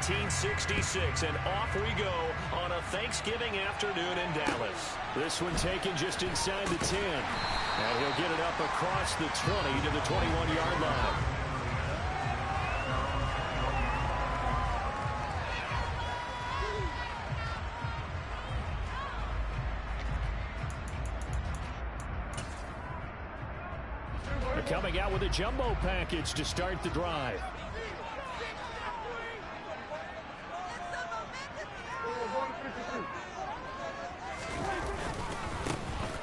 1966, and off we go on a Thanksgiving afternoon in Dallas. This one taken just inside the 10. And he'll get it up across the 20 to the 21-yard line. They're coming out with a jumbo package to start the drive.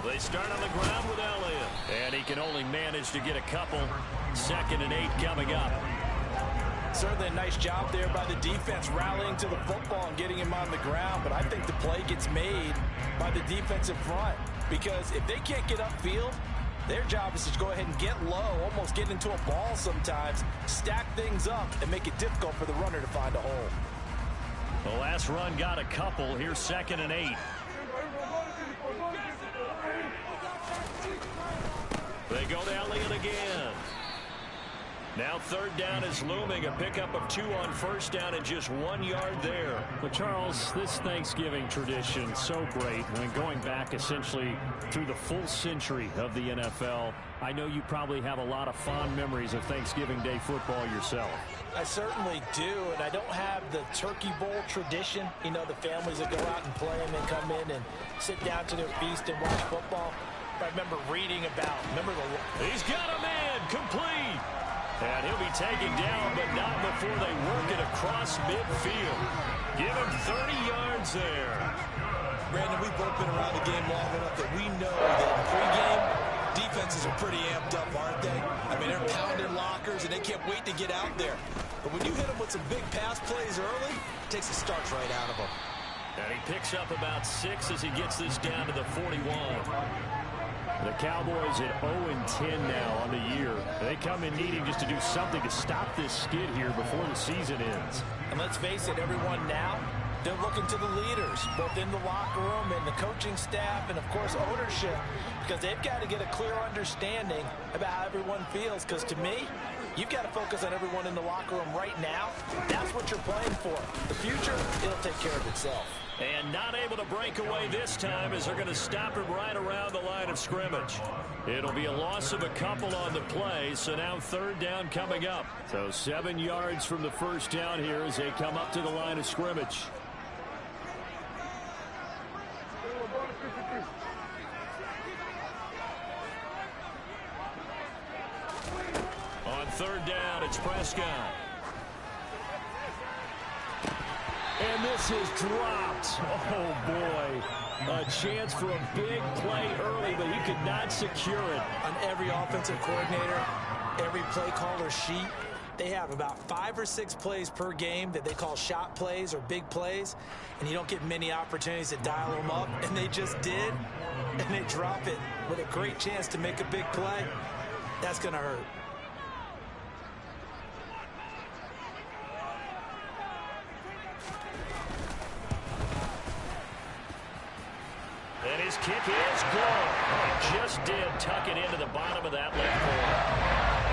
They start on the ground with Elliott, and he can only manage to get a couple. 2nd and 8 coming up. Certainly a nice job there by the defense rallying to the football and getting him on the ground, but I think the play gets made by the defensive front, because if they can't get upfield, their job is to go ahead and get low, almost get into a ball sometimes, stack things up, and make it difficult for the runner to find a hole. The last run got a couple. Here's 2nd and 8. They go to Elliott again. Now 3rd down is looming. A pickup of 2 on 1st down and just 1 yard there. But Charles, this Thanksgiving tradition, so great. I mean, going back essentially through the full century of the NFL, I know you probably have a lot of fond memories of Thanksgiving Day football yourself. I certainly do, and I don't have the Turkey Bowl tradition. You know, the families that go out and play and then come in and sit down to their feast and watch football. I remember reading about, He's got a man, complete. And he'll be taken down, but not before they work it across midfield. Give him 30 yards there. Brandon, we've both been around the game long enough that we know that in pregame, defenses are pretty amped up, aren't they? I mean, they're pounding lockers, and they can't wait to get out there. But when you hit them with some big pass plays early, it takes the starch right out of them. And he picks up about 6 as he gets this down to the 41. The Cowboys at 0-10 now on the year. They come in needing just to do something to stop this skid here before the season ends. And let's face it, everyone now, they're looking to the leaders, both in the locker room and the coaching staff and, of course, ownership, because they've got to get a clear understanding about how everyone feels, because to me, you've got to focus on everyone in the locker room right now. That's what you're playing for. The future, it'll take care of itself. And not able to break away this time as they're going to stop him right around the line of scrimmage. It'll be a loss of a couple on the play, so now 3rd down coming up. So 7 yards from the 1st down here as they come up to the line of scrimmage. On 3rd down, it's Prescott. And this is dropped. Oh, boy. A chance for a big play early, but he could not secure it. On every offensive coordinator, every play caller sheet, they have about 5 or 6 plays per game that they call shot plays or big plays, and you don't get many opportunities to dial them up, and they just did, and they drop it with a great chance to make a big play. That's going to hurt. And his kick is good. He just did tuck it into the bottom of that left corner.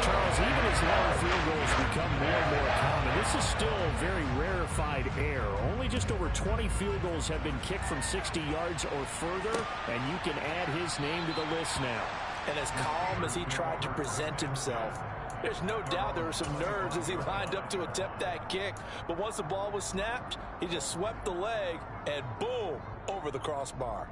Charles, even as long field goals become more and more common, this is still a very rarefied air. Only just over 20 field goals have been kicked from 60 yards or further, and you can add his name to the list now. And as calm as he tried to present himself, there's no doubt there were some nerves as he lined up to attempt that kick. But once the ball was snapped, he just swept the leg and boom, over the crossbar.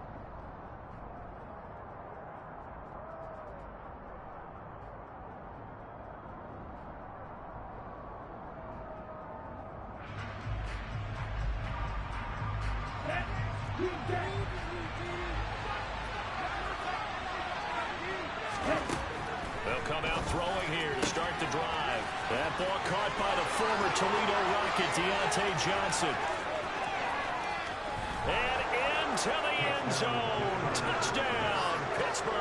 They'll come out throwing here to start the drive. That ball caught by the former Toledo Rocket, Deontay Johnson. And into the end zone. Touchdown, Pittsburgh.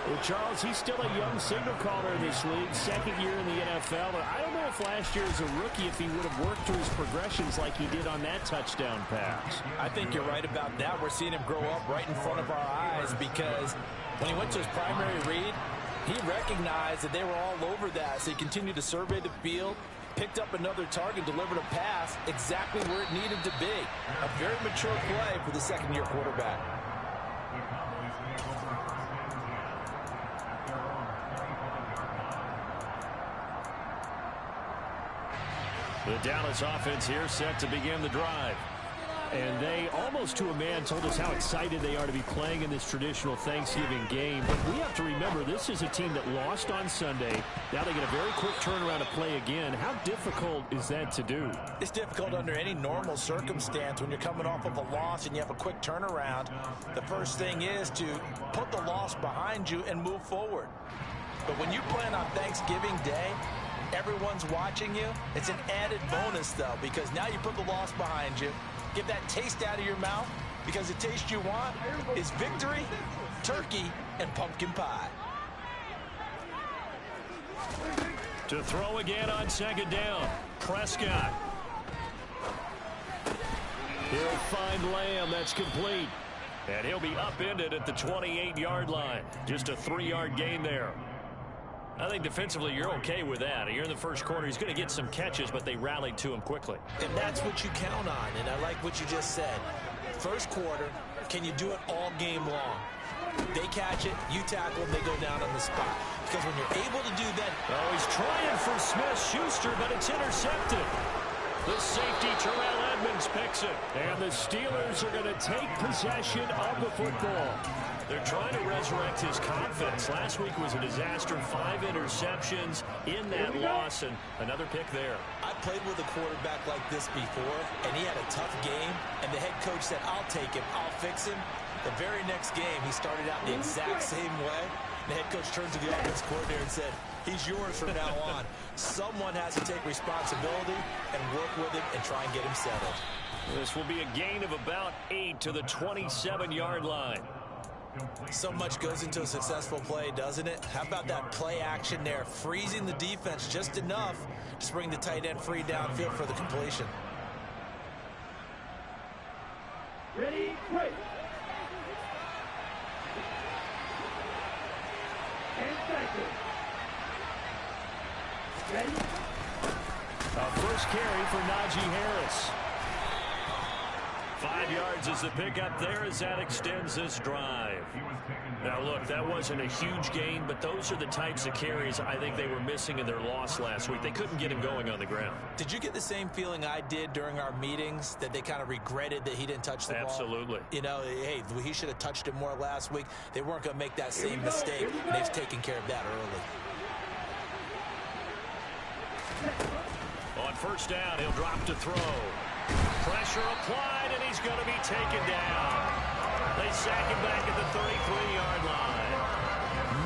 Well, Charles, he's still a young signal caller in this league, 2nd year in the NFL. But I don't know if last year as a rookie, if he would have worked through his progressions like he did on that touchdown pass. I think you're right about that. We're seeing him grow up right in front of our eyes, because when he went to his primary read, He recognized that they were all over that, so he continued to survey the field, picked up another target, delivered a pass exactly where it needed to be. A very mature play for the second-year quarterback. The Dallas offense here set to begin the drive. And they, almost to a man, told us how excited they are to be playing in this traditional Thanksgiving game. But we have to remember, this is a team that lost on Sunday. Now they get a very quick turnaround to play again. How difficult is that to do? It's difficult under any normal circumstance when you're coming off of a loss and you have a quick turnaround. The first thing is to put the loss behind you and move forward. But when you plan on Thanksgiving Day, everyone's watching you. It's an added bonus, though, because now you put the loss behind you. Get that taste out of your mouth, because the taste you want is victory, turkey, and pumpkin pie. To throw again on second down, Prescott. He'll find Lamb. That's complete. And he'll be upended at the 28-yard line. Just a 3-yard gain there. I think defensively you're okay with that. You're in the first quarter. He's going to get some catches, but they rallied to him quickly. And that's what you count on, and I like what you just said. First quarter, can you do it all game long? They catch it, you tackle them, they go down on the spot. Because when you're able to do that... Oh, he's trying for Smith-Schuster, but it's intercepted. The safety, Terrell Edmonds, picks it. And the Steelers are going to take possession of the football. They're trying to resurrect his confidence. Last week was a disaster. 5 interceptions in that loss, and another pick there. I played with a quarterback like this before, and he had a tough game, and the head coach said, I'll take him, I'll fix him. The very next game, he started out the exact same way. The head coach turned to the offense coordinator and said, he's yours from now on. Someone has to take responsibility and work with him and try and get him settled. This will be a gain of about 8 to the 27-yard line. So much goes into a successful play, doesn't it? How about that play action there, freezing the defense just enough to bring the tight end free downfield for the completion. Ready, break. And second. Ready. First carry for Najee Harris. 5 yards is the pickup there as that extends this drive. Now, look, that wasn't a huge gain, but those are the types of carries I think they were missing in their loss last week. They couldn't get him going on the ground. Did you get the same feeling I did during our meetings, that they kind of regretted that he didn't touch the ball? Absolutely. You know, hey, he should have touched it more last week. They weren't going to make that same mistake, and they've taken care of that early. On first down, he'll drop to throw. Pressure applied, and he's going to be taken down. They sack him back at the 33-yard line.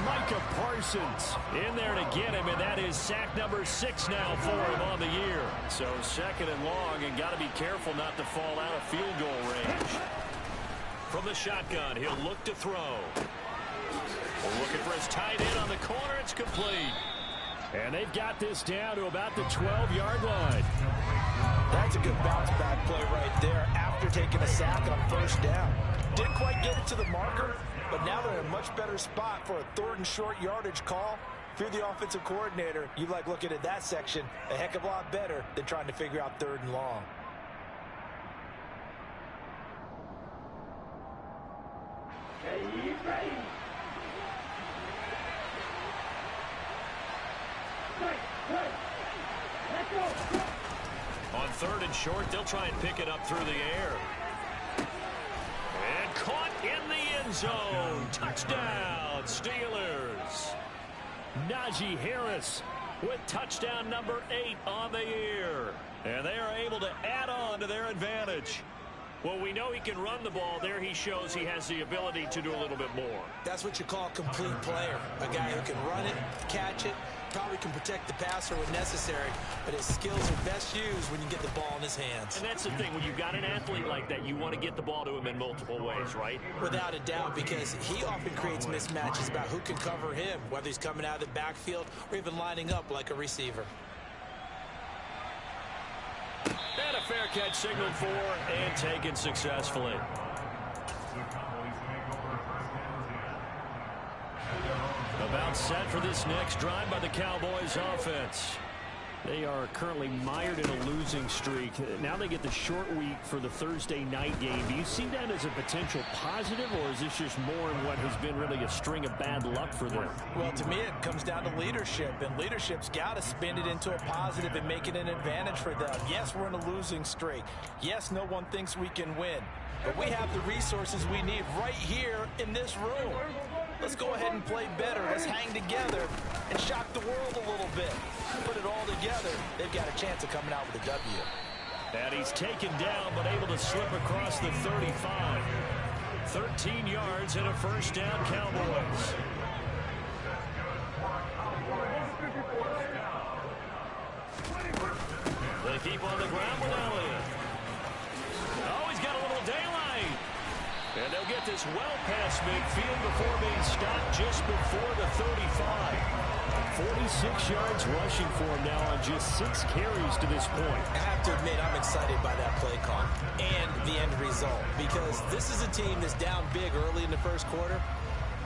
Micah Parsons in there to get him, and that is sack number 6 now for him on the year. So second and long, and got to be careful not to fall out of field goal range. From the shotgun, he'll look to throw. Looking for his tight end on the corner. It's complete. And they've got this down to about the 12-yard line. That's a good bounce-back play right there after taking a sack on first down. Didn't quite get it to the marker, but now they're in a much better spot for a third and short yardage call. If you're the offensive coordinator, you like looking at that section a heck of a lot better than trying to figure out third and long. Ready. Let's go. On third and short, they'll try and pick it up through the air. And caught in the end zone. Touchdown, Steelers. Najee Harris with touchdown number 8 on the year. And they are able to add on to their advantage. Well, we know he can run the ball. There he shows he has the ability to do a little bit more. That's what you call a complete player. A guy who can run it, catch it, probably can protect the passer when necessary, but his skills are best used when you get the ball in his hands. And that's the thing. When you've got an athlete like that, you want to get the ball to him in multiple ways, right? Without a doubt, because he often creates mismatches about who can cover him, whether he's coming out of the backfield or even lining up like a receiver. And a fair catch signaled for and taken successfully. About set for this next drive by the Cowboys offense. They are currently mired in a losing streak. Now they get the short week for the Thursday night game. Do you see that as a potential positive, or is this just more in what has been really a string of bad luck for them? Well, to me, it comes down to leadership, and leadership's got to spin it into a positive and make it an advantage for them. Yes, we're in a losing streak. Yes, no one thinks we can win. But we have the resources we need right here in this room. Let's go ahead and play better. Let's hang together and shock the world a little bit. Put it all together. They've got a chance of coming out with a W. And he's taken down, but able to slip across the 35. 13 yards and a first down, Cowboys. They keep on the ground with Elliott. Oh, he's got a little daylight. And they'll get this well past midfield before being stopped just before the 35. 46 yards rushing for him now on just 6 carries to this point. I have to admit, I'm excited by that play call and the end result, because this is a team that's down big early in the first quarter,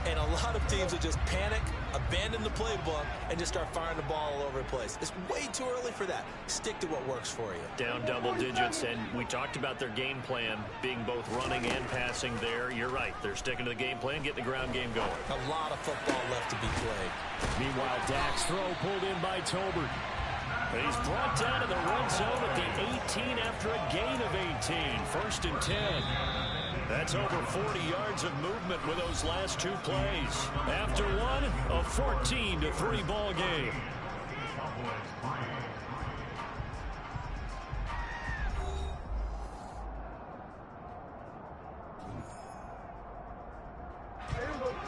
and a lot of teams will just panic, abandon the playbook, and just start firing the ball all over the place. It's way too early for that. Stick to what works for you. Down double digits, and we talked about their game plan being both running and passing there. You're right. They're sticking to the game plan, getting the ground game going. A lot of football left to be played. Meanwhile, Dak's throw pulled in by Tolbert. And he's brought down to the red zone at the 18 after a gain of 18. First and 10. That's over 40 yards of movement with those last 2 plays. After one, a 14-3 ball game.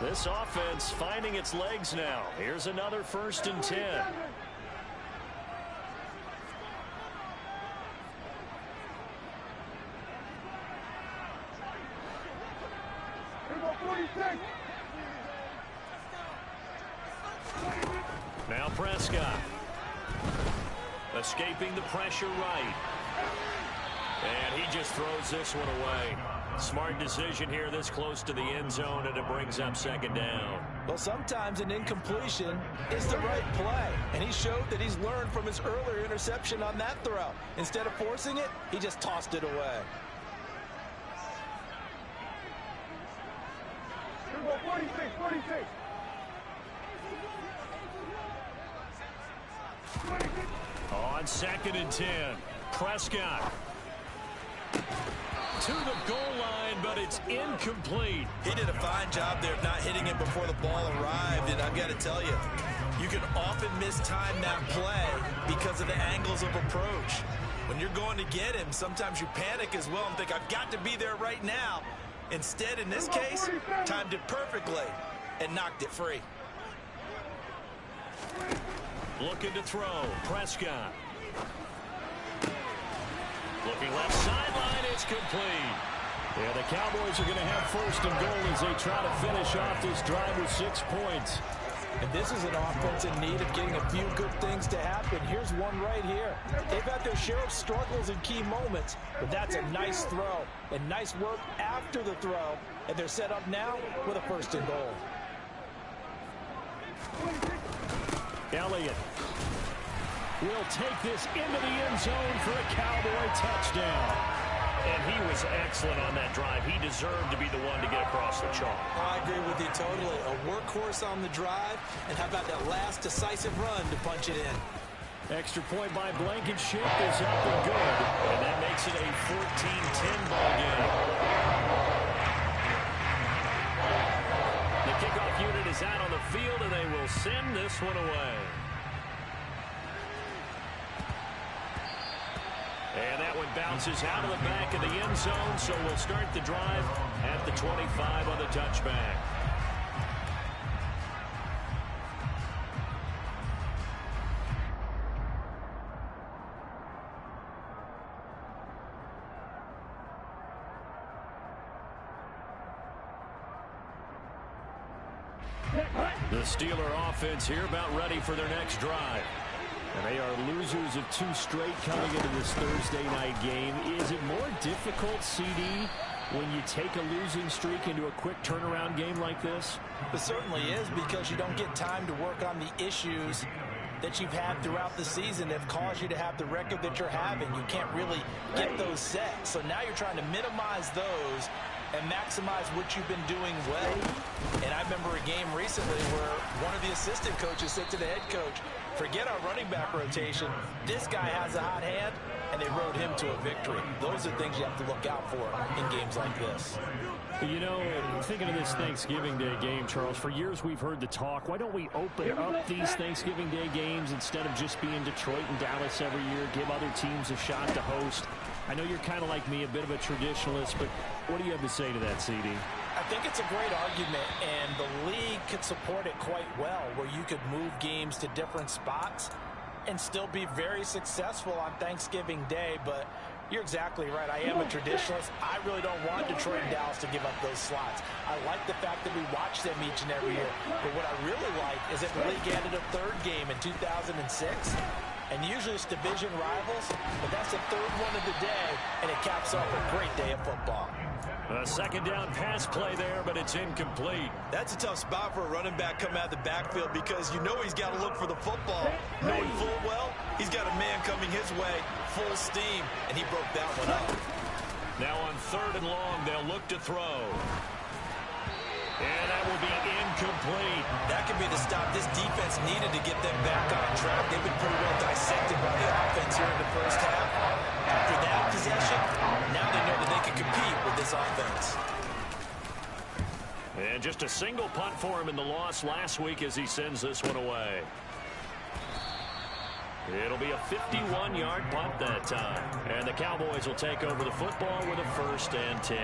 This offense finding its legs now. Here's another first and 10. Now Prescott. Escaping the pressure right. And he just throws this one away. Smart decision here this close to the end zone, and it brings up second down. Well, sometimes an incompletion is the right play, and he showed that he's learned from his earlier interception on that throw. Instead of forcing it, he just tossed it away. 46. On second and 10, Prescott to the goal line, but it's incomplete. He did a fine job there of not hitting it before the ball arrived, and I've got to tell you, you can often mistime that play because of the angles of approach. When you're going to get him, sometimes you panic as well and think, I've got to be there right now. Instead, in this case, timed it perfectly and knocked it free. Looking to throw, Prescott. Looking left sideline, it's complete. Yeah, the Cowboys are going to have first and goal as they try to finish off this drive with 6 points. And this is an offense in need of getting a few good things to happen. Here's one right here. They've had their share of struggles in key moments, but that's a nice throw and nice work after the throw. And they're set up now with a first and goal. Elliott will take this into the end zone for a Cowboy touchdown. And he was excellent on that drive. He deserved to be the one to get across the chalk. I agree with you totally. A workhorse on the drive, and how about that last decisive run to punch it in? Extra point by Blankenship is up and good. And that makes it a 14-10 ball game. The kickoff unit is out on the field, and they will send this one away. And that one bounces out of the back of the end zone, so we'll start the drive at the 25 on the touchback. The Steeler offense here about ready for their next drive. And they are losers of 2 straight coming into this Thursday night game. Is it more difficult, CD, when you take a losing streak into a quick turnaround game like this? It certainly is, because you don't get time to work on the issues that you've had throughout the season that have caused you to have the record that you're having. You can't really get those set. So now you're trying to minimize those and maximize what you've been doing well. And I remember a game recently where one of the assistant coaches said to the head coach, forget our running back rotation. This guy has a hot hand, and they rode him to a victory. Those are things you have to look out for in games like this. You know, thinking of this Thanksgiving Day game, Charles, for years we've heard the talk, why don't we open up these Thanksgiving Day games instead of just being Detroit and Dallas every year, give other teams a shot to host? I know you're kind of like me, a bit of a traditionalist, but what do you have to say to that, CD? I think it's a great argument, and the league could support it quite well, where you could move games to different spots and still be very successful on Thanksgiving Day. But you're exactly right. I am a traditionalist. I really don't want Detroit and Dallas to give up those slots. I like the fact that we watch them each and every year. But what I really like is that the league added a third game in 2006. And usually it's division rivals, but that's the third one of the day, and it caps off a great day of football. A second down pass play there, but it's incomplete. That's a tough spot for a running back coming out of the backfield, because you know he's got to look for the football. Knowing full well, he's got a man coming his way, full steam, and he broke that one up. Now on 3rd and long, they'll look to throw. And that will be incomplete. That could be the stop this defense needed to get them back on track. They've been pretty well dissected by the offense here in the first half. After that possession, now they know that they can compete with this offense. And just a single punt for him in the loss last week as he sends this one away. It'll be a 51-yard punt that time. And the Cowboys will take over the football with a 1st and 10.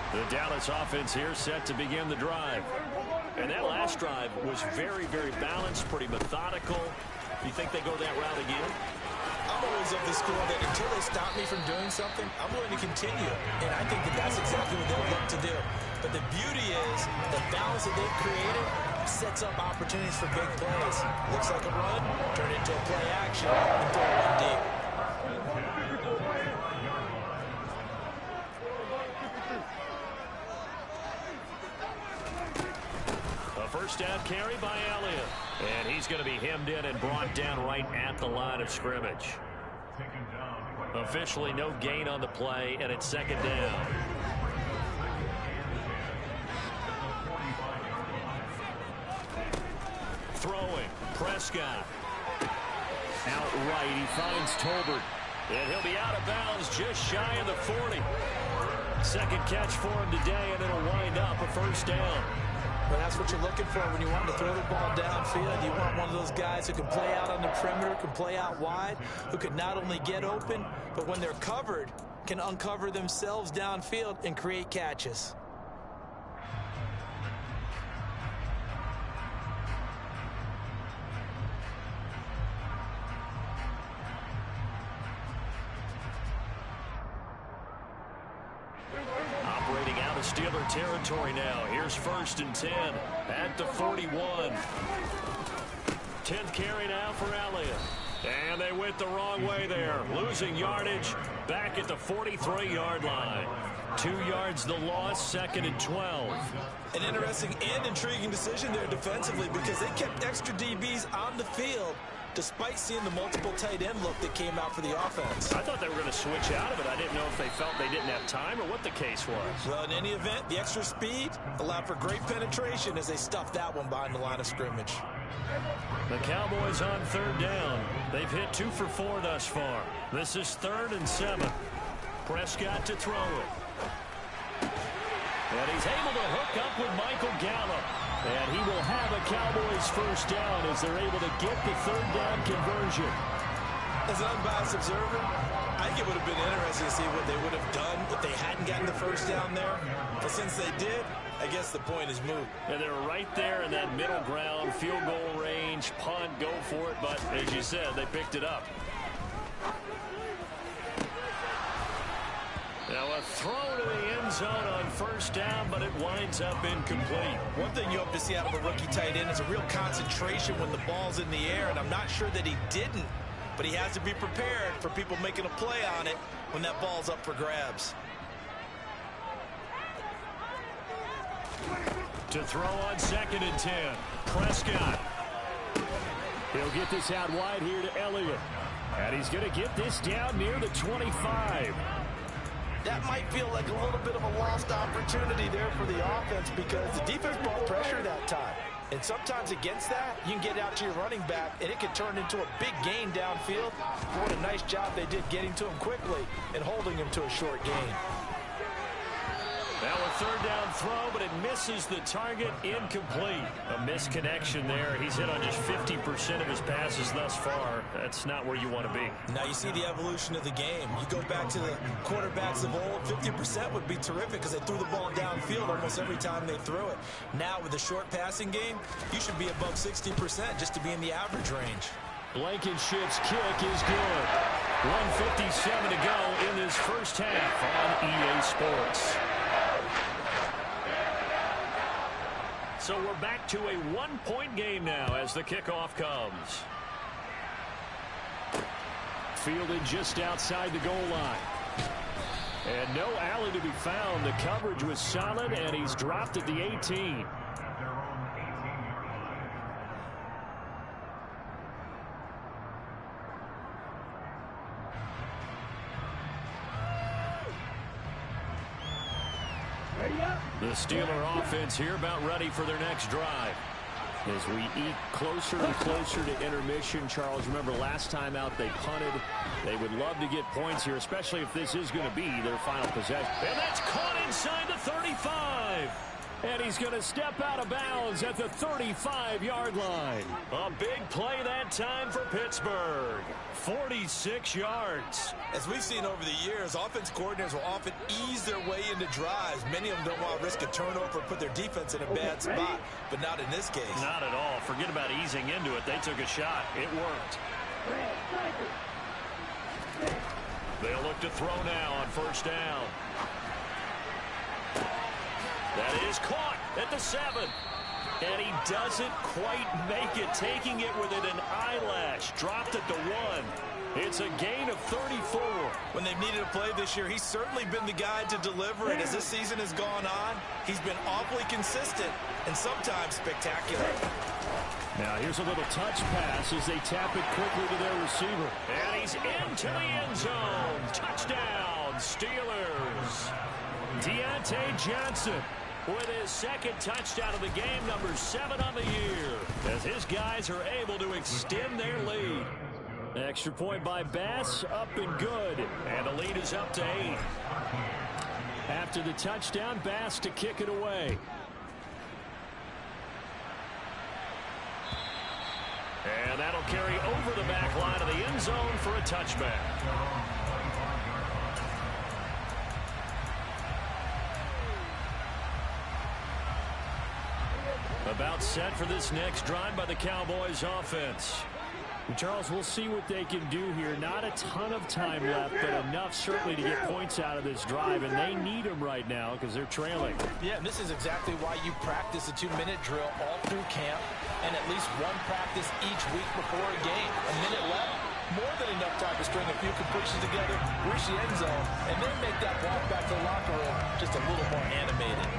The Dallas offense here set to begin the drive. And that last drive was very, very balanced, pretty methodical. You think they go that route again? I'm always of the school that until they stop me from doing something, I'm willing to continue. And I think that that's exactly what they'll look to do. But the beauty is the balance that they've created sets up opportunities for big plays. Looks like a run, turn into a play action, and throw one deep. First down carry by Elliott. And he's going to be hemmed in and brought down right at the line of scrimmage. Officially no gain on the play, and it's 2nd down. Throwing, Prescott. Outright, he finds Tolbert. And he'll be out of bounds just shy of the 40. Second catch for him today, and it'll wind up a 1st down. Well, that's what you're looking for when you want to throw the ball downfield. You want one of those guys who can play out on the perimeter, can play out wide, who can not only get open, but when they're covered, can uncover themselves downfield and create catches. Steeler territory now. Here's 1st and 10 at the 41. 10th carry now for Elliott. And they went the wrong way there. Losing yardage back at the 43-yard line. 2 yards the loss, 2nd and 12. An interesting and intriguing decision there defensively, because they kept extra DBs on the field despite seeing the multiple tight end look that came out for the offense. I thought they were going to switch out of it. I didn't know if they felt they didn't have time or what the case was. Well, in any event, the extra speed allowed for great penetration as they stuffed that one behind the line of scrimmage. The Cowboys on 3rd down. They've hit 2 for 4 thus far. This is 3rd and 7. Prescott to throw it. And he's able to hook up with Michael Gallup. And he will have a Cowboys 1st down as they're able to get the 3rd down conversion. As an unbiased observer, I think it would have been interesting to see what they would have done if they hadn't gotten the 1st down there. But since they did, I guess the point is moot. And they're right there in that middle ground, field goal range, punt, go for it. But as you said, they picked it up. Now a throw to the end zone on 1st down, but it winds up incomplete. One thing you hope to see out of a rookie tight end is a real concentration when the ball's in the air, and I'm not sure that he didn't but he has to be prepared for people making a play on it when that ball's up for grabs. To throw on 2nd and 10. Prescott. He'll get this out wide here to Elliott. And he's going to get this down near the 25. That might feel like a little bit of a lost opportunity there for the offense because the defense brought pressure that time. And sometimes against that, you can get out to your running back, and it can turn into a big gain downfield. What a nice job they did getting to him quickly and holding him to a short gain. Now a 3rd down throw, but it misses the target. Incomplete. A misconnection there. He's hit on just 50% of his passes thus far. That's not where you want to be. Now you see the evolution of the game. You go back to the quarterbacks of old, 50% would be terrific because they threw the ball downfield almost every time they threw it. Now with the short passing game, you should be above 60% just to be in the average range. Blankenship's kick is good. 1:57 to go in this first half on EA Sports. So we're back to a 1-point game now as the kickoff comes. Fielded just outside the goal line. And no alley to be found. The coverage was solid, and he's dropped at the 18. The Steeler offense here about ready for their next drive. As we eat closer and closer to intermission, Charles, remember last time out they punted. They would love to get points here, especially if this is going to be their final possession. And that's caught inside the 35. And he's going to step out of bounds at the 35-yard line. A big play that time for Pittsburgh. 46 yards. As we've seen over the years, offense coordinators will often ease their way into drives. Many of them don't want to risk a turnover or put their defense in a bad spot, but not in this case. Not at all. Forget about easing into it. They took a shot. It worked. They'll look to throw now on 1st down. That is caught at the 7. And he doesn't quite make it, taking it within an eyelash. Dropped at the 1. It's a gain of 34. When they've needed a play this year, he's certainly been the guy to deliver it. As this season has gone on, he's been awfully consistent and sometimes spectacular. Now here's a little touch pass as they tap it quickly to their receiver. And he's into the end zone. Touchdown, Steelers. Deontay Johnson with his 2nd touchdown of the game, number 7 on the year, as his guys are able to extend their lead. Extra point by Bass, up and good. And the lead is up to 8. After the touchdown, Bass to kick it away. And that'll carry over the back line of the end zone for a touchback. About set for this next drive by the Cowboys offense. Charles, we'll see what they can do here. Not a ton of time left, but enough certainly to get points out of this drive, and they need them right now because they're trailing. Yeah, and this is exactly why you practice a 2-minute drill all through camp and at least one practice each week before a game. A minute left, more than enough time to string a few completions together, reach the end zone, and then make that walk back to the locker room just a little more animated.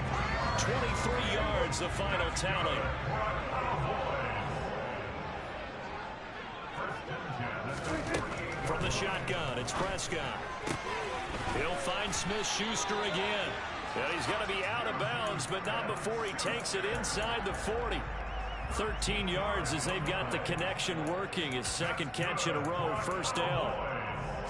23 yards, the final tally. From the shotgun, it's Prescott. He'll find Smith-Schuster again. And he's got to be out of bounds, but not before he takes it inside the 40. 13 yards as they've got the connection working. His 2nd catch in a row, 1st down.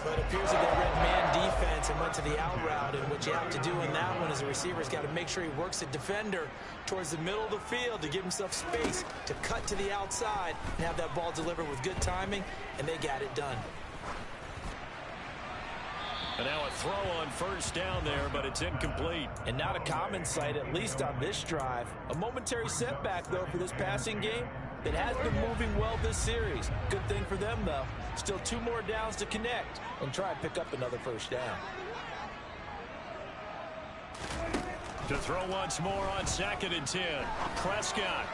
But it appears that they read man defense and went to the out route, and what you have to do in that one is the receiver's got to make sure he works the defender towards the middle of the field to give himself space to cut to the outside and have that ball delivered with good timing, and they got it done. And now a throw on 1st down there, but it's incomplete. And not a common sight, at least on this drive. A momentary setback, though, for this passing game that has been moving well this series. Good thing for them, though. Still 2 more downs to connect and try and pick up another 1st down. To throw once more on 2nd and 10. Prescott.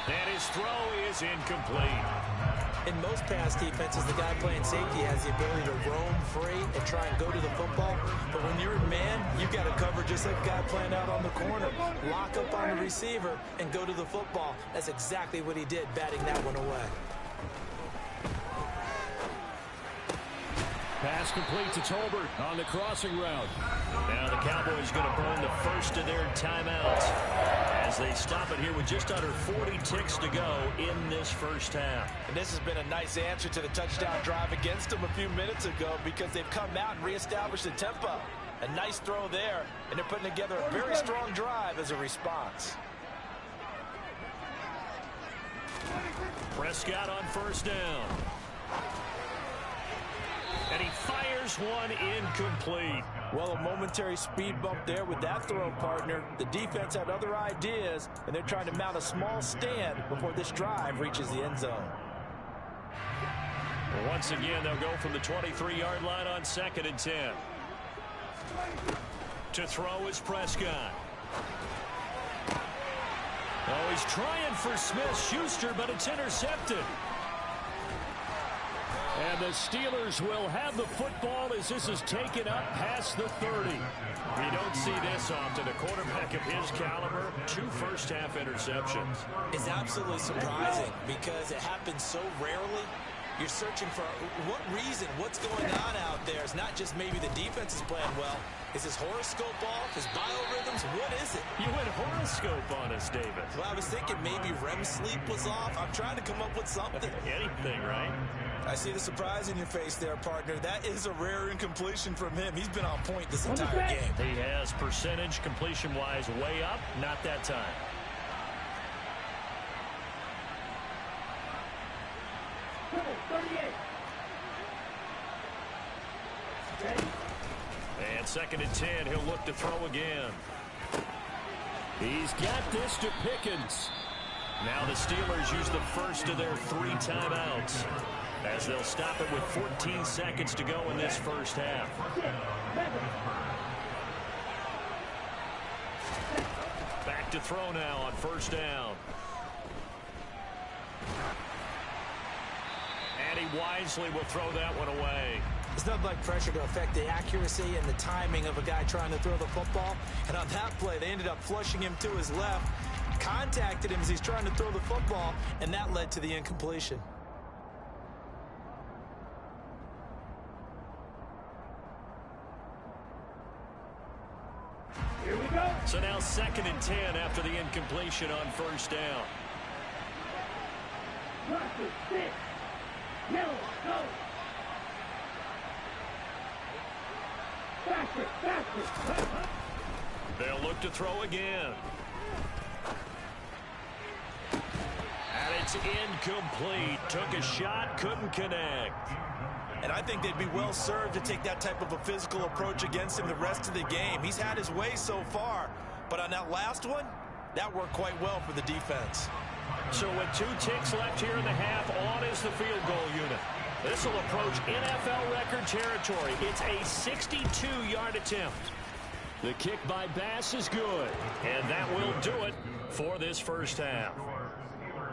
And his throw is incomplete. In most pass defenses, the guy playing safety has the ability to roam free and try and go to the football. But when you're in man, you've got to cover just like the guy playing out on the corner. Lock up on the receiver and go to the football. That's exactly what he did, batting that one away. Pass complete to Tolbert on the crossing route. Now the Cowboys going to burn the first of their timeouts as they stop it here with just under 40 ticks to go in this first half. And this has been a nice answer to the touchdown drive against them a few minutes ago because they've come out and reestablished the tempo. A nice throw there, and they're putting together a very strong drive as a response. Prescott on first down. And he fires one incomplete. Well, a momentary speed bump there with that throw, partner. The defense had other ideas, and they're trying to mount a small stand before this drive reaches the end zone. Well, once again, they'll go from the 23-yard line on 2nd and 10. To throw is Prescott. Oh, he's trying for Smith-Schuster, but it's intercepted. And the Steelers will have the football as this is taken up past the 30. You don't see this often. A quarterback of his caliber, 2 first-half interceptions. It's absolutely surprising because it happens so rarely. You're searching for what reason, what's going on out there. It's not just maybe the defense is playing well. Is his horoscope off? His biorhythms? What is it? You went horoscope on us, David. Well, I was thinking maybe REM sleep was off. I'm trying to come up with something. Anything, right? I see the surprise in your face there, partner. That is a rare incompletion from him. He's been on point this entire game. He has percentage completion-wise way up. Not that time. And 2nd and 10, he'll look to throw again. He's got this to Pickens. Now the Steelers use the first of their 3 timeouts as they'll stop it with 14 seconds to go in this first half. Back to throw now on first down. And he wisely will throw that one away. It's nothing like pressure to affect the accuracy and the timing of a guy trying to throw the football. And on that play, they ended up flushing him to his left, contacted him as he's trying to throw the football, and that led to the incompletion. Here we go. So now 2nd and 10 after the incompletion on first down. Roster, 6. Yellow, go. Faster, faster. They'll look to throw again. And it's incomplete. Took a shot, couldn't connect. And I think they'd be well served to take that type of a physical approach against him the rest of the game. He's had his way so far, but on that last one, that worked quite well for the defense. So with 2 ticks left here in the half, on is the field goal unit. This will approach NFL record territory. It's a 62-yard attempt. The kick by Bass is good. And that will do it for this first half.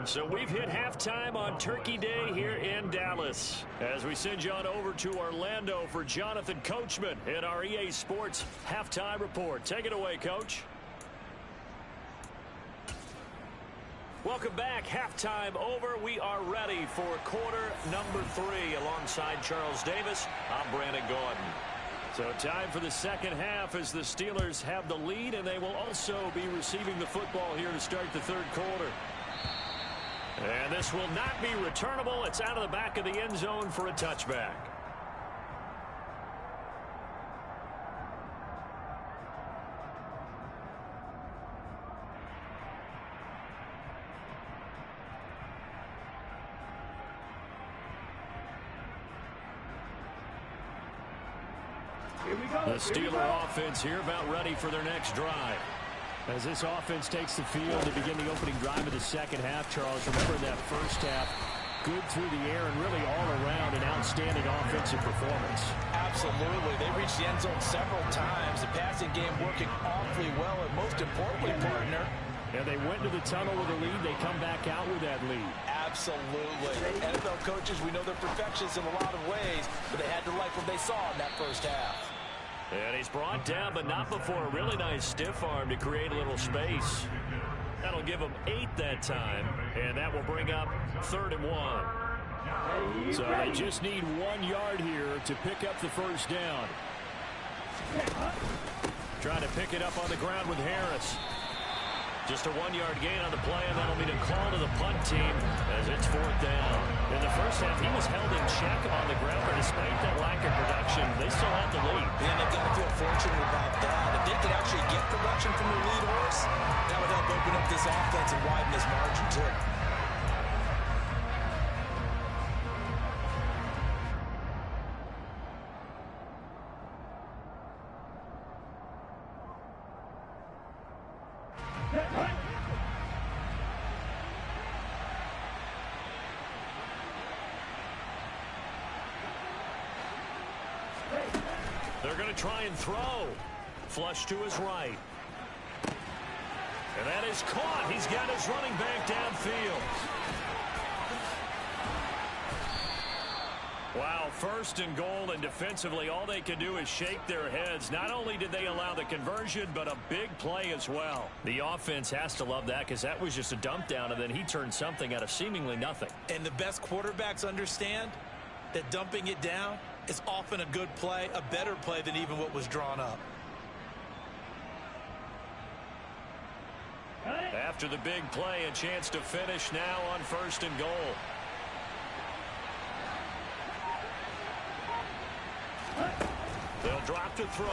So we've hit halftime on Turkey Day here in Dallas. As we send you on over to Orlando for Jonathan Coachman in our EA Sports Halftime Report. Take it away, Coach. Welcome back. Halftime over. We are ready for quarter number 3 alongside Charles Davis. I'm Brandon Gordon. So time for the second half as the Steelers have the lead, and they will also be receiving the football here to start the third quarter. And this will not be returnable. It's out of the back of the end zone for a touchback. The Steeler offense here about ready for their next drive. As this offense takes the field to begin the opening drive of the second half, Charles, remember that first half, good through the air and really all around an outstanding offensive performance. Absolutely. They reached the end zone several times. The passing game working awfully well, and most importantly, partner, And they went to the tunnel with a lead. They come back out with that lead. Absolutely. NFL coaches, we know they're perfectionists in a lot of ways, but they had to like what they saw in that first half. And he's brought down, but not before a really nice stiff arm to create a little space. That'll give him 8 that time, and that will bring up 3rd and 1. So they just need 1 yard here to pick up the first down. Trying to pick it up on the ground with Harris. Just a 1-yard gain on the play, and that'll be a call to the punt team as it's 4th down. In the first half, he was held in check on the ground, but despite that lack of production, they still have the lead. And they've got to feel fortunate about that. If they could actually get production from their lead horse, that would help open up this offense and widen this margin, too. They're going to try and throw. Flush to his right. And that is caught. He's got his running back downfield. Wow, 1st and goal, and defensively all they can do is shake their heads. Not only did they allow the conversion, but a big play as well. The offense has to love that because that was just a dump down, and then he turned something out of seemingly nothing. And the best quarterbacks understand that dumping it down is often a good play, a better play than even what was drawn up. After the big play, a chance to finish now on 1st and goal. They'll drop to throw.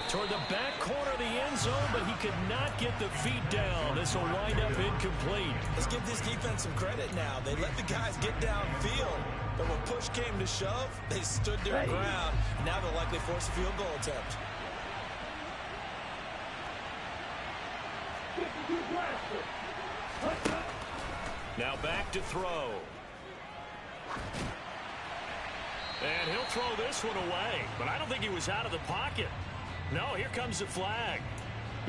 Toward the back corner of the end zone, but he could not get the feet down. This will wind up incomplete. Let's give this defense some credit now. They let the guys get downfield, but when push came to shove, they stood their ground. Now they'll likely force a field goal attempt. Now back to throw. And he'll throw this one away, but I don't think he was out of the pocket. No, here comes the flag.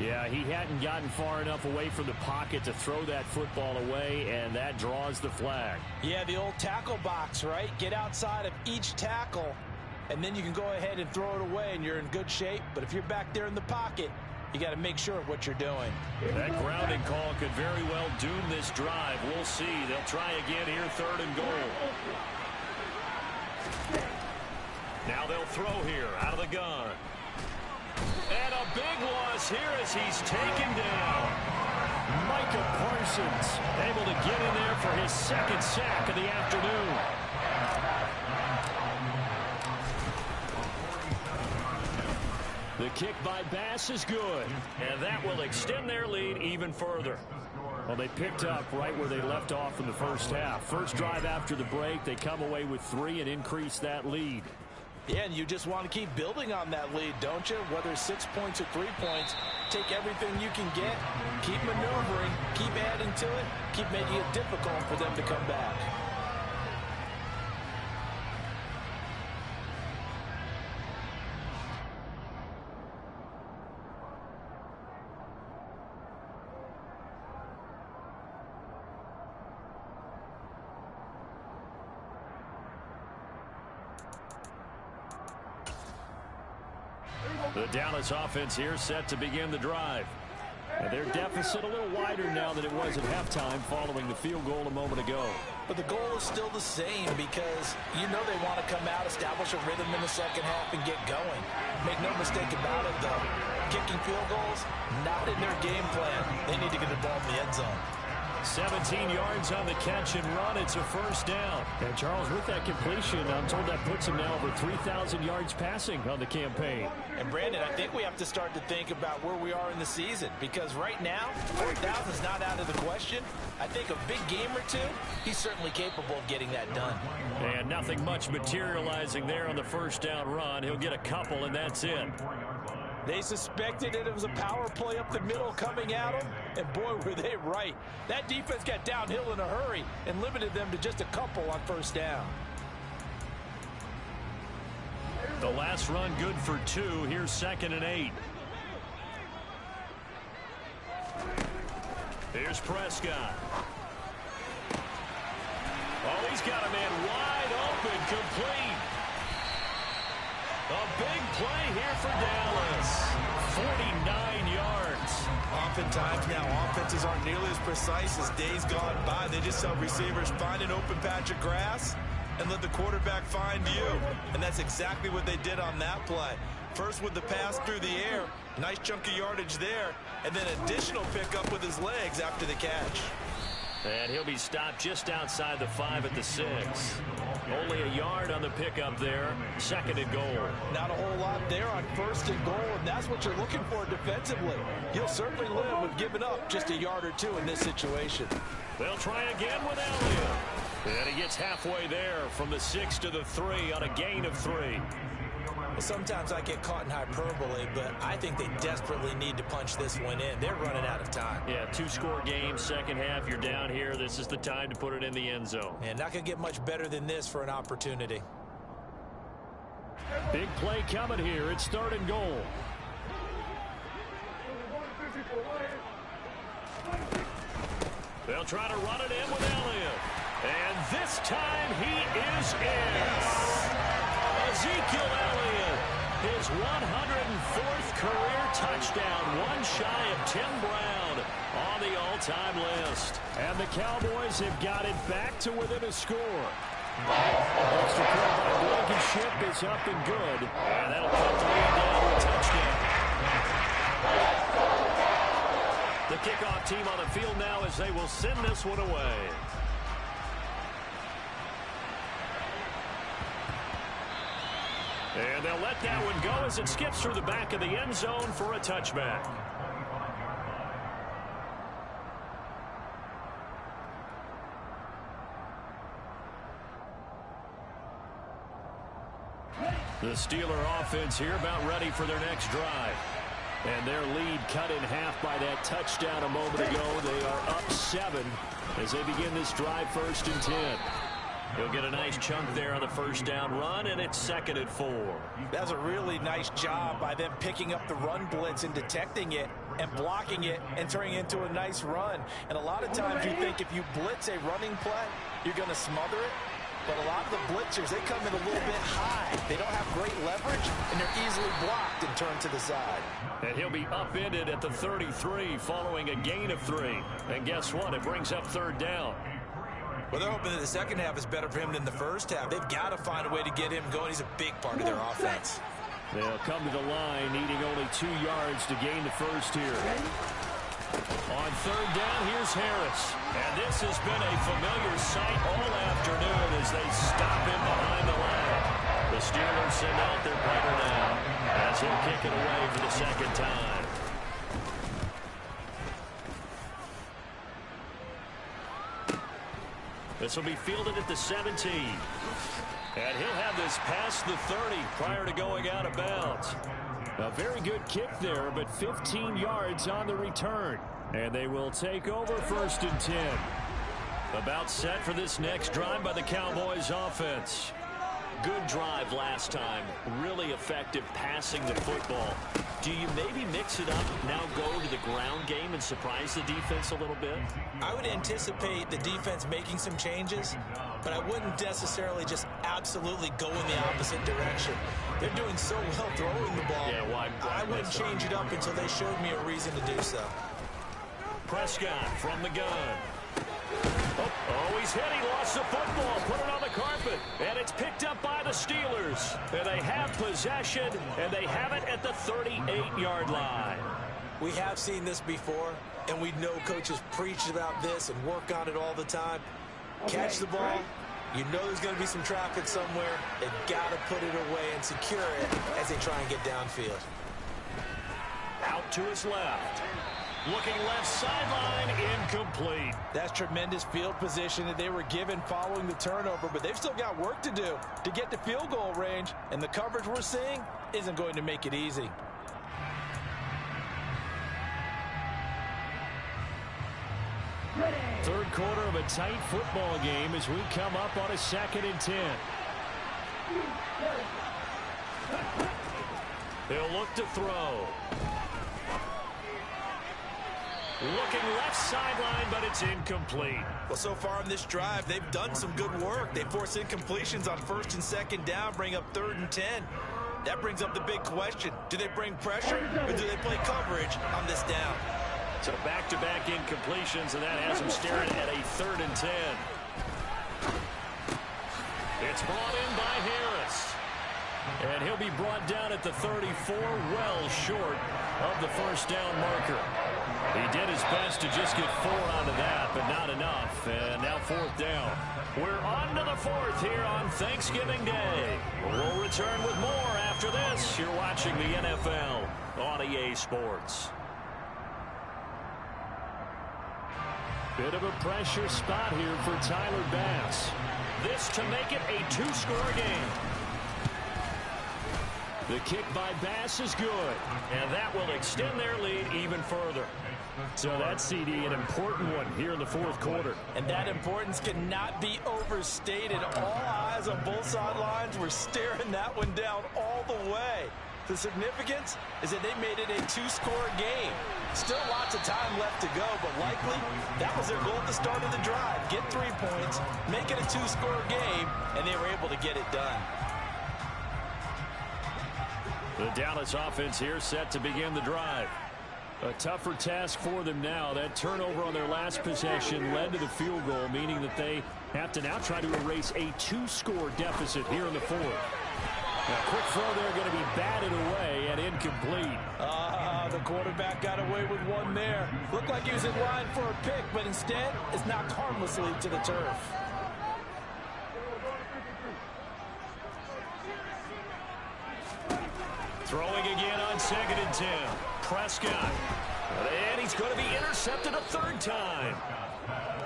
Yeah, he hadn't gotten far enough away from the pocket to throw that football away, and that draws the flag. Yeah, the old tackle box, right? Get outside of each tackle, and then you can go ahead and throw it away, and you're in good shape. But if you're back there in the pocket, you got to make sure of what you're doing. That grounding call could very well doom this drive. We'll see. They'll try again here, 3rd and goal. Now they'll throw here out of the gun. And a big loss here as he's taken down. Micah Parsons able to get in there for his 2nd sack of the afternoon. The kick by Bass is good, and that will extend their lead even further. Well, they picked up right where they left off in the first half. First drive after the break, they come away with 3 and increase that lead. Yeah, and you just want to keep building on that lead, don't you? Whether 6 points or 3 points, take everything you can get, keep maneuvering, keep adding to it, keep making it difficult for them to come back. The Dallas offense here set to begin the drive. And their deficit a little wider now than it was at halftime following the field goal a moment ago. But the goal is still the same because you know they want to come out, establish a rhythm in the second half, and get going. Make no mistake about it, though. Kicking field goals, not in their game plan. They need to get the ball in the end zone. 17 yards on the catch and run. It's a 1st down. And Charles, with that completion, I'm told that puts him now over 3,000 yards passing on the campaign. And Brandon, I think we have to start to think about where we are in the season because right now, 4,000 is not out of the question. I think a big game or two, he's certainly capable of getting that done. And nothing much materializing there on the 1st down run. He'll get a couple, and that's it. They suspected that it was a power play up the middle coming at them, and boy, were they right. That defense got downhill in a hurry and limited them to just a couple on 1st down. The last run good for 2. Here's 2nd and 8. Here's Prescott. Oh, he's got a man wide open, complete. A big play here for Dallas. 49 yards. Oftentimes now, offenses aren't nearly as precise as days gone by. They just help receivers find an open patch of grass and let the quarterback find you. And that's exactly what they did on that play. First with the pass through the air, nice chunk of yardage there, and then additional pickup with his legs after the catch. And he'll be stopped just outside the 5 at the 6. Only a yard on the pickup there. 2nd and goal. Not a whole lot there on 1st and goal, and that's what you're looking for defensively. You'll certainly live with giving up just a yard or 2 in this situation. They'll try again with Elliott. And he gets halfway there from the 6 to the 3 on a gain of 3. Sometimes I get caught in hyperbole, but I think they desperately need to punch this one in. They're running out of time. Yeah, 2-score game, second half, you're down here. This is the time to put it in the end zone. And not going to get much better than this for an opportunity. Big play coming here. It's 3rd and goal. They'll try to run it in with Elliott. And this time he is in. Ezekiel Elliott, his 104th career touchdown, one shy of Tim Brown on the all-time list. And the Cowboys have got it back to within a score. Extra point by Blankenship is up and good. And that'll put the lead down to a touchdown. The kickoff team on the field now as they will send this one away. And they'll let that one go as it skips through the back of the end zone for a touchback. The Steeler offense here about ready for their next drive. And their lead cut in half by that touchdown a moment ago. They are up 7 as they begin this drive 1st and 10. He'll get a nice chunk there on the 1st down run, and it's 2nd and 4. That's a really nice job by them picking up the run blitz and detecting it and blocking it and turning it into a nice run. And a lot of times you think if you blitz a running play, you're going to smother it. But a lot of the blitzers, they come in a little bit high. They don't have great leverage, and they're easily blocked and turned to the side. And he'll be upended at the 33 following a gain of 3. And guess what? It brings up 3rd down. Well, they're hoping that the second half is better for him than the first half. They've got to find a way to get him going. He's a big part of their offense. They'll come to the line, needing only 2 yards to gain the 1st here. On 3rd down, here's Harris. And this has been a familiar sight all afternoon as they stop him behind the line. The Steelers send out their punter now as he'll kick it away for the 2nd time. This will be fielded at the 17. And he'll have this past the 30 prior to going out of bounds. A very good kick there, but 15 yards on the return. And they will take over 1st and 10. About set for this next drive by the Cowboys offense. Good drive last time. Really effective passing the football. Do you maybe mix it up, now go to the ground game and surprise the defense a little bit? I would anticipate the defense making some changes, but I wouldn't necessarily just absolutely go in the opposite direction. They're doing so well throwing the ball. Yeah, why I wouldn't change it up until they showed me a reason to do so. Prescott from the gun. Oh, he's hit. He lost the football. Put it on the carpet. And it's picked up by the Steelers. And they have possession, and they have it at the 38-yard line. We have seen this before, and we know coaches preach about this and work on it all the time. Catch the ball. You know there's going to be some traffic somewhere. They've got to put it away and secure it as they try and get downfield. Out to his left. Looking left sideline, incomplete. That's tremendous field position that they were given following the turnover, but they've still got work to do to get to field goal range, and the coverage we're seeing isn't going to make it easy. Third quarter of a tight football game as we come up on a 2nd and 10. He'll look to throw. Looking left sideline, but it's incomplete. Well, so far on this drive, they've done some good work. They force incompletions on 1st and 2nd down, bring up 3rd and 10. That brings up the big question. Do they bring pressure or do they play coverage on this down? So back-to-back incompletions, and that has them staring at a 3rd and 10. It's brought in by Harris. And he'll be brought down at the 34, well short of the 1st down marker. He did his best to just get 4 out of that, but not enough. And now 4th down. We're on to the 4th here on Thanksgiving Day. We'll return with more after this. You're watching the NFL on EA Sports. Bit of a pressure spot here for Tyler Bass. This to make it a 2-score game. The kick by Bass is good. And that will extend their lead even further. So that's, CD, an important one here in the 4th quarter. And that importance cannot be overstated. All eyes on both sidelines were staring that one down all the way. The significance is that they made it a 2-score game. Still lots of time left to go, but likely that was their goal at the start of the drive. Get 3 points, make it a 2-score game, and they were able to get it done. The Dallas offense here set to begin the drive. A tougher task for them now. That turnover on their last possession led to the field goal, meaning that they have to now try to erase a 2-score deficit here in the 4th. A quick throw there going to be batted away and incomplete. The quarterback got away with one there. Looked like he was in line for a pick, but instead it's knocked harmlessly to the turf. Throwing again on 2nd and 10. Prescott. And he's going to be intercepted a 3rd time.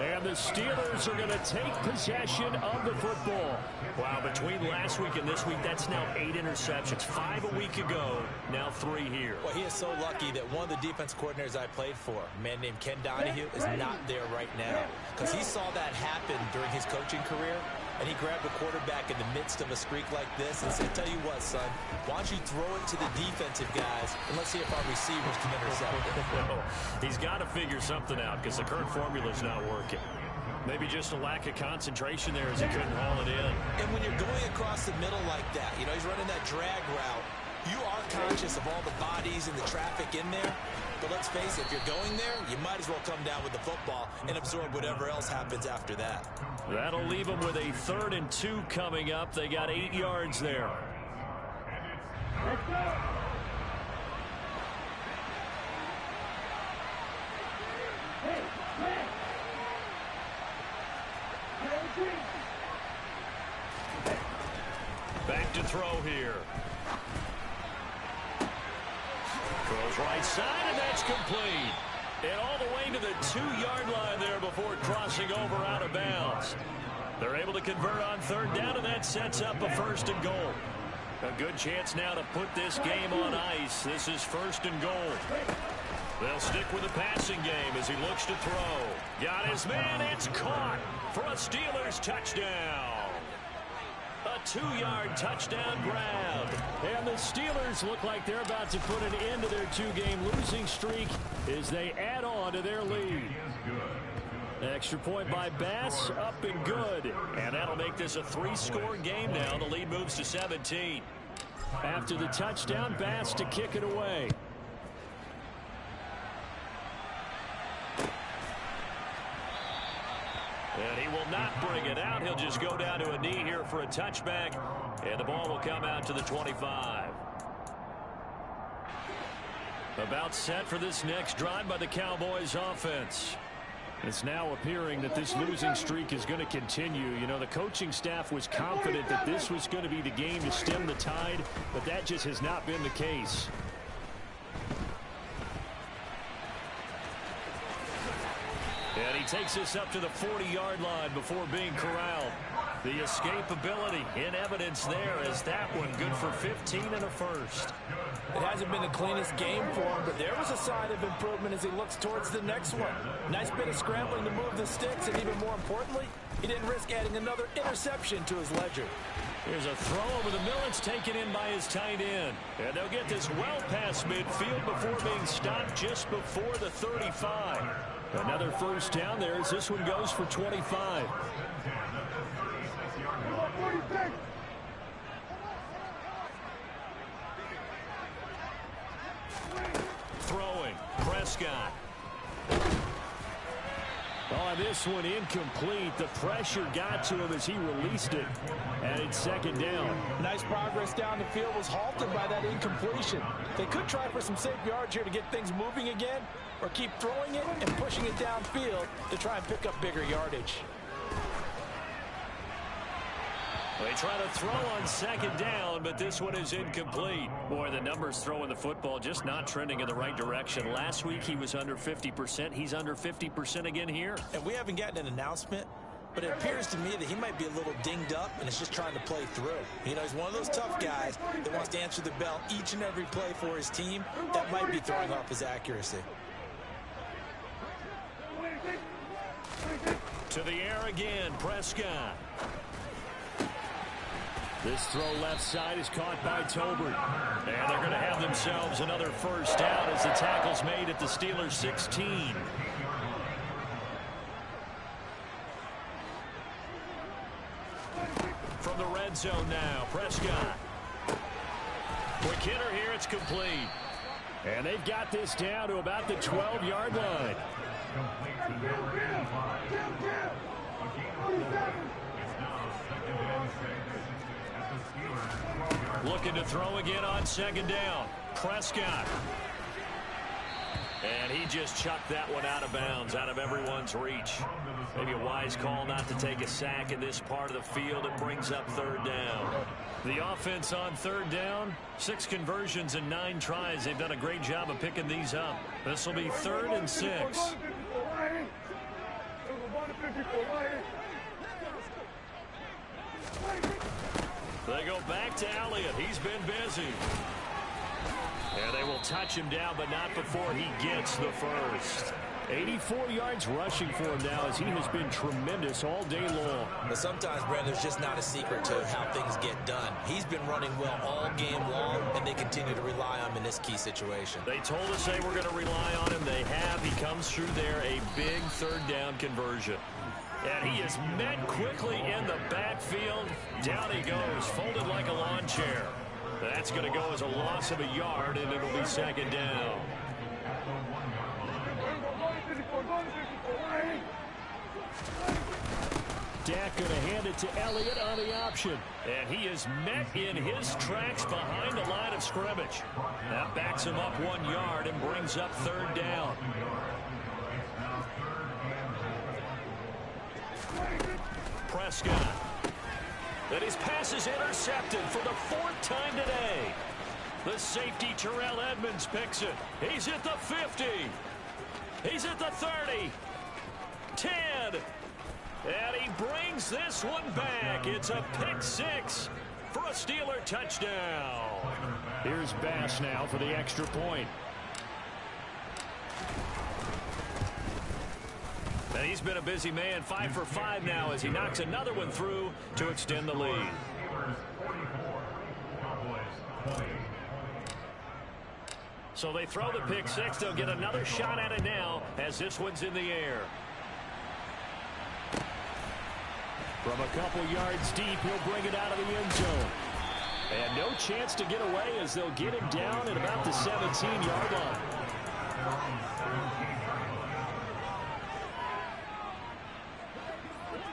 And the Steelers are going to take possession of the football. Wow, between last week and this week, that's now 8 interceptions. 5 a week ago, now 3 here. Well, he is so lucky that one of the defense coordinators I played for, a man named Ken Donahue, is not there right now. Because he saw that happen during his coaching career, and he grabbed the quarterback in the midst of a streak like this and said, tell you what, son, why don't you throw it to the defensive guys, and let's see if our receivers can intercept it. Well, he's got to figure something out because the current formula is not working. Maybe just a lack of concentration there as he couldn't haul it in. And when you're going across the middle like that, you know, he's running that drag route, you are conscious of all the bodies and the traffic in there. But let's face it, if you're going there, you might as well come down with the football and absorb whatever else happens after that. That'll leave them with a 3rd and 2 coming up. They got 8 yards there. Let's go. Hey, man. Back to throw here. Throws right side, and that's complete. And all the way to the 2-yard line there before crossing over out of bounds. They're able to convert on 3rd down, and that sets up a 1st and goal. A good chance now to put this game on ice. This is 1st and goal. They'll stick with the passing game as he looks to throw. Got his man. It's caught for a Steelers touchdown. A 2-yard touchdown grab. And the Steelers look like they're about to put an end to their 2-game losing streak as they add on to their lead. Extra point by Bass, up and good. And that'll make this a 3-score game now. The lead moves to 17. After the touchdown, Bass to kick it away. And he will not bring it out. He'll just go down to a knee here for a touchback. And the ball will come out to the 25. About set for this next drive by the Cowboys offense. It's now appearing that this losing streak is going to continue. You know, the coaching staff was confident that this was going to be the game to stem the tide, but that just has not been the case. And he takes this up to the 40-yard line before being corralled. The escapability in evidence there as that one good for 15 and a 1st. It hasn't been the cleanest game for him, but there was a sign of improvement as he looks towards the next one. Nice bit of scrambling to move the sticks, and even more importantly, he didn't risk adding another interception to his ledger. Here's a throw over the middle. It's taken in by his tight end. And they'll get this well past midfield before being stopped just before the 35. Another first down there as this one goes for 25. Throwing. Prescott. On this one, incomplete. The pressure got to him as he released it. And it's second down. Nice progress down the field was halted by that incompletion. They could try for some safe yards here to get things moving again, or keep throwing it and pushing it downfield to try and pick up bigger yardage. They try to throw on second down, but this one is incomplete. Boy, the numbers throwing the football just not trending in the right direction. Last week he was under 50%. He's under 50% again here. And we haven't gotten an announcement, but it appears to me that he might be a little dinged up and is just trying to play through. You know, he's one of those tough guys that wants to answer the bell each and every play for his team. That might be throwing off his accuracy. To the air again, Prescott. This throw left side is caught by Tolbert. And they're going to have themselves another first down as the tackle's made at the Steelers' 16. From the red zone now, Prescott. Quick hitter here, it's complete. And they've got this down to about the 12-yard line. Looking to throw again on second down. Prescott. And he just chucked that one out of bounds, out of everyone's reach. Maybe a wise call not to take a sack in this part of the field. It brings up third down. The offense on third down, 6 conversions and 9 tries. They've done a great job of picking these up. This will be 3rd and 6. They go back to Elliott. He's been busy. And they will touch him down, but not before he gets the first. 84 yards rushing for him now as he has been tremendous all day long. But sometimes, Brandon, there's just not a secret to how things get done. He's been running well all game long, and they continue to rely on him in this key situation. They told us they were going to rely on him. They have. He comes through there, a big third down conversion. And he is met quickly in the backfield. Down he goes, folded like a lawn chair. That's going to go as a loss of a yard, and it'll be second down. Dak going to hand it to Elliott on the option. And he is met in his tracks behind the line of scrimmage. That backs him up 1 yard and brings up third down. Prescott. And his pass is intercepted for the 4th time today. The safety Terrell Edmonds picks it. He's at the 50. He's at the 30. 10. And he brings this one back. It's a pick 6 for a Steeler touchdown. Here's Bass now for the extra point. And he's been a busy man, 5 for 5 now as he knocks another one through to extend the lead. So they throw the pick 6. They'll get another shot at it now as this one's in the air. From a couple yards deep, he'll bring it out of the end zone. And no chance to get away as they'll get him down at about the 17-yard line.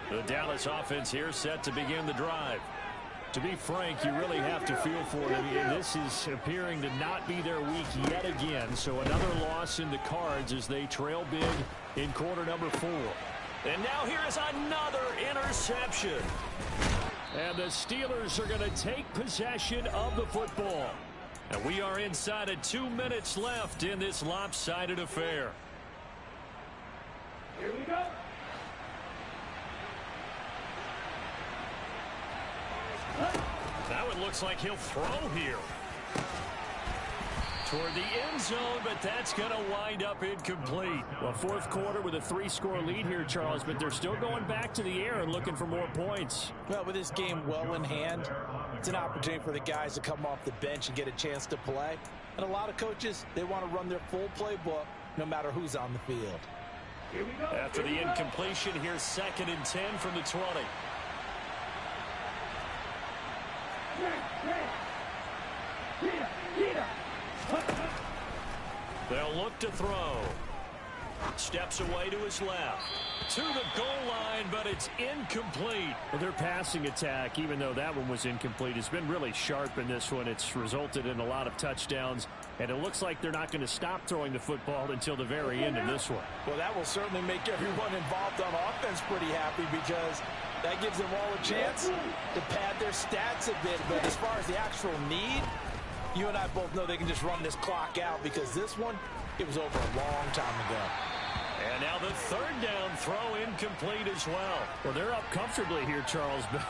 The Dallas offense here set to begin the drive. To be frank, you really have to feel for them. This is appearing to not be their week yet again. So another loss in the cards as they trail big in quarter number 4. And now here is another interception. And the Steelers are going to take possession of the football. And we are inside of 2 minutes left in this lopsided affair. Here we go. That one looks like he'll throw here. toward the end zone, but that's going to wind up incomplete. Well, fourth quarter with a 3-score lead here, Charles, but they're still going back to the air and looking for more points. Well, with this game well in hand, it's an opportunity for the guys to come off the bench and get a chance to play. And a lot of coaches, they want to run their full playbook no matter who's on the field. After the incompletion, here's 2nd and 10 from the 20. They'll look to throw. Steps away to his left. To the goal line, but it's incomplete. Well, their passing attack, even though that one was incomplete, has been really sharp in this one. It's resulted in a lot of touchdowns, and it looks like they're not going to stop throwing the football until the very end of this one. Well, that will certainly make everyone involved on offense pretty happy because that gives them all a chance to pad their stats a bit. But as far as the actual need, you and I both know they can just run this clock out because this one, it was over a long time ago. And now the 3rd down throw incomplete as well. Well, they're up comfortably here, Charles, but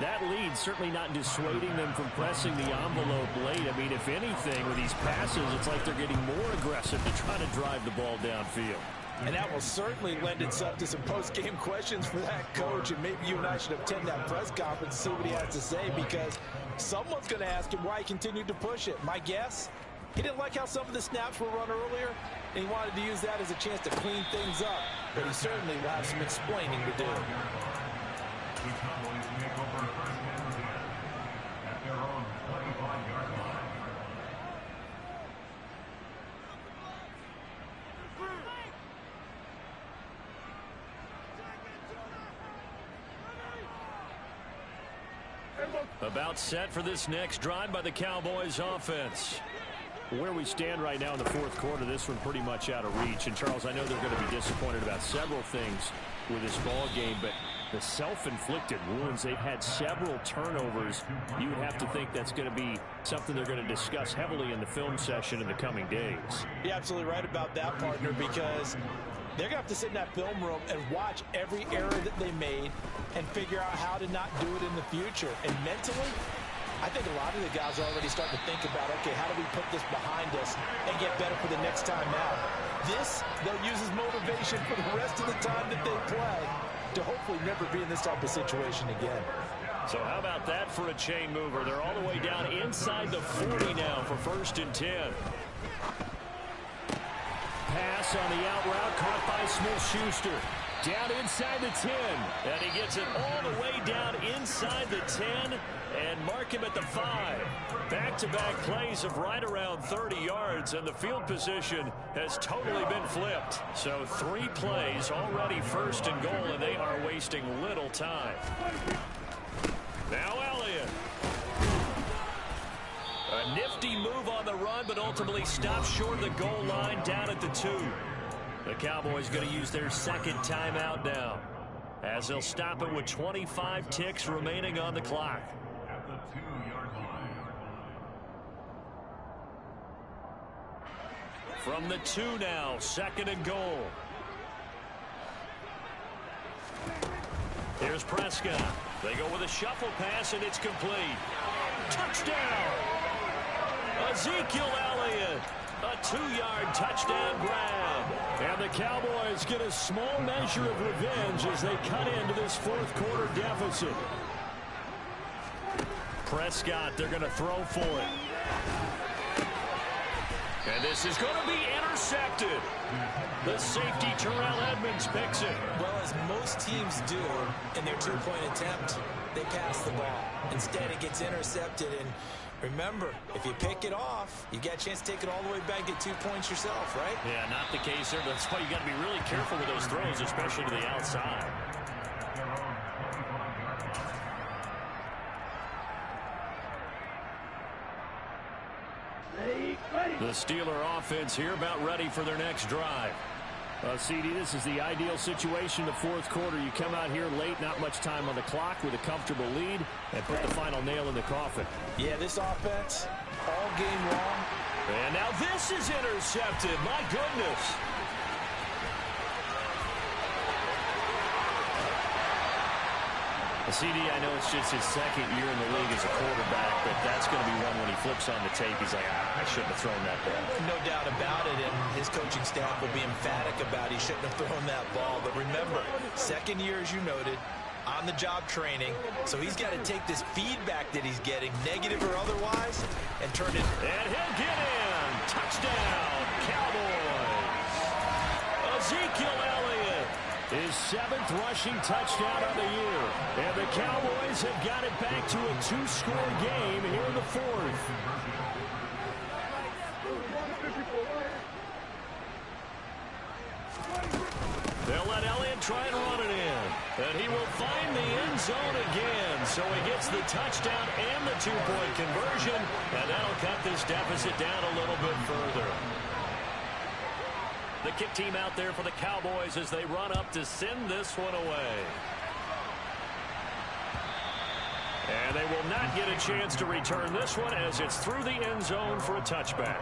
that lead certainly not dissuading them from pressing the envelope late. I mean, if anything, with these passes, it's like they're getting more aggressive to try to drive the ball downfield. And that will certainly lend itself to some post-game questions for that coach, and maybe you and I should attend that press conference and see what he has to say, because someone's going to ask him why he continued to push it. My guess, he didn't like how some of the snaps were run earlier, and he wanted to use that as a chance to clean things up. But he certainly will have some explaining to do. The Cowboys make over a first down at their own 25-yard line. About set for this next drive by the Cowboys offense. Where we stand right now in the fourth quarter, this one pretty much out of reach. And, Charles, I know they're going to be disappointed about several things with this ball game, but the self-inflicted wounds, they've had several turnovers. You would have to think that's going to be something they're going to discuss heavily in the film session in the coming days. You're absolutely right about that, partner, because they're going to have to sit in that film room and watch every error that they made and figure out how to not do it in the future. And mentally, I think a lot of the guys are already starting to think about, okay, how do we put this behind us and get better for the next time out? This, they'll use as motivation for the rest of the time that they play to hopefully never be in this type of situation again. So how about that for a chain mover? They're all the way down inside the 40 now for 1st and 10. Pass on the out route, caught by Smith-Schuster. Down inside the 10. And he gets it all the way down inside the 10 and mark him at the 5. Back-to-back plays of right around 30 yards, and the field position has totally been flipped. So 3 plays already 1st and goal, and they are wasting little time. Now Elliott. A nifty move on the run, but ultimately stops short of the goal line down at the 2. The Cowboys going to use their 2nd timeout now, as they'll stop it with 25 ticks remaining on the clock. At the 2-yard line. From the 2 now, 2nd and goal. Here's Prescott. They go with a shuffle pass, and it's complete. Touchdown! Ezekiel Elliott. A 2-yard touchdown grab. And the Cowboys get a small measure of revenge as they cut into this fourth quarter deficit. Prescott, they're going to throw for it. And this is going to be intercepted. The safety, Terrell Edmonds, picks it. Well, as most teams do in their 2-point attempt, they pass the ball. Instead, it gets intercepted. And remember, if you pick it off, you get a chance to take it all the way back and get 2 points yourself, right? Yeah, not the case there. That's why you got to be really careful with those throws, especially to the outside. The Steeler offense here about ready for their next drive. CD, this is the ideal situation in the fourth quarter. You come out here late, not much time on the clock with a comfortable lead, and put the final nail in the coffin. Yeah, this offense, all game long. And now this is intercepted. My goodness. CD, I know it's just his second year in the league as a quarterback, but that's going to be one when he flips on the tape. He's like, I shouldn't have thrown that ball. No doubt about it, and his coaching staff will be emphatic about he shouldn't have thrown that ball. But remember, second year, as you noted, on-the-job training, so he's got to take this feedback that he's getting, negative or otherwise, and turn it. And he'll get in. Touchdown, Cowboys. Ezekiel Elliott. His 7th rushing touchdown of the year. And the Cowboys have got it back to a 2-score game here in the 4th. They'll let Elliott try and run it in. And he will find the end zone again. So he gets the touchdown and the 2-point conversion. And that'll cut this deficit down a little bit further. The kick team out there for the Cowboys as they run up to send this one away. And they will not get a chance to return this one as it's through the end zone for a touchback.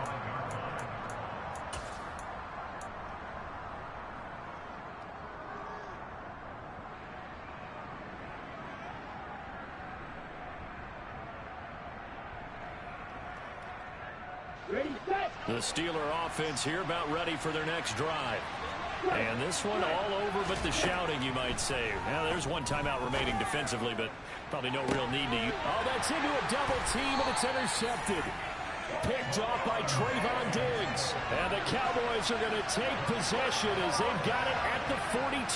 The Steeler offense here about ready for their next drive. And this one all over but the shouting, you might say. Now, there's one timeout remaining defensively, but probably no real need to use. Oh, that's into a double team, and it's intercepted. Picked off by Trayvon Diggs. And the Cowboys are going to take possession as they've got it at the 42.